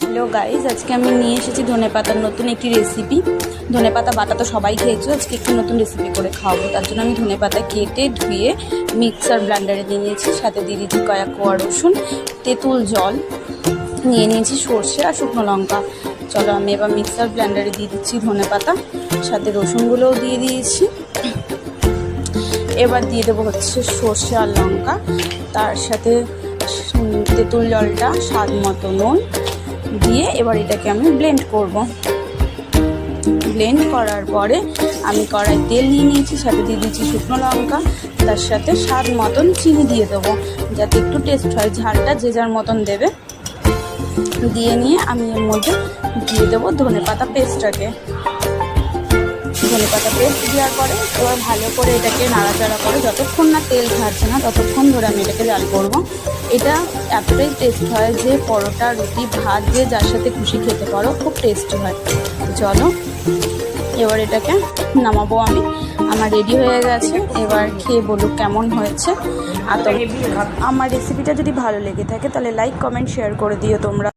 Hello guys, আজকে আমি নিয়ে এসেছি ধনেপাতার নতুন একটি রেসিপি। ধনেপাতা বাটা তো সবাই খেয়েছো, আজকে একটু নতুন রেসিপি করে খাওয়াবো। তার জন্য আমি ধনেপাতা কেটে ধুয়ে মিক্সার ব্লেন্ডারে দিয়ে নিয়েছি, সাথে দিয়ে দিচ্ছি কয়েক কোয়া রসুন, তেঁতুল জল, নিয়ে নিয়েছি সর্ষে আর শুকনো লঙ্কা। চলো আমি এবার মিক্সার ব্লেন্ডারে দিয়ে দিচ্ছি ধনেপাতা, সাথে রসুনগুলোও দিয়ে দিয়েছি। এবার দিয়ে দেবো হচ্ছে সর্ষে আর লঙ্কা, তার সাথে তেঁতুল জলটা, স্বাদ মতো নুন দিয়ে এবার এটাকে আমি ব্লেন্ড করব। ব্লেন্ড করার পরে আমি কড়াই তেল নিয়ে নিয়েছি, সাথে দিয়ে দিচ্ছি শুকনো লঙ্কা, তার সাথে স্বাদ মতন চিনি দিয়ে দেবো, যাতে একটু টেস্ট হয়। ঝালটা যে যার মতন দেবে। দিয়ে নিয়ে আমি এর মধ্যে দিয়ে দেবো ধনেপাতা পেস্টটাকে। ধনেপাতা পেস্ট দেওয়ার পরে এবার ভালো করে এটাকে নাড়াচাড়া করে যতক্ষণ না তেল ছাড়ছে না ততক্ষণ ধরে আমি এটাকে জাল করব। এটা এতটাই টেস্ট হয় যে পরোটা, রুটি, ভাত যে যার সাথে খুশি খেতে পারো, খুব টেস্টি হয়। চলো এবার এটাকে নামাবো আমি। আমার রেডি হয়ে গেছে, এবার খেয়ে বলুক কেমন হয়েছে। আর আমার রেসিপিটা যদি ভালো লেগে থাকে তাহলে লাইক, কমেন্ট, শেয়ার করে দিও তোমরা।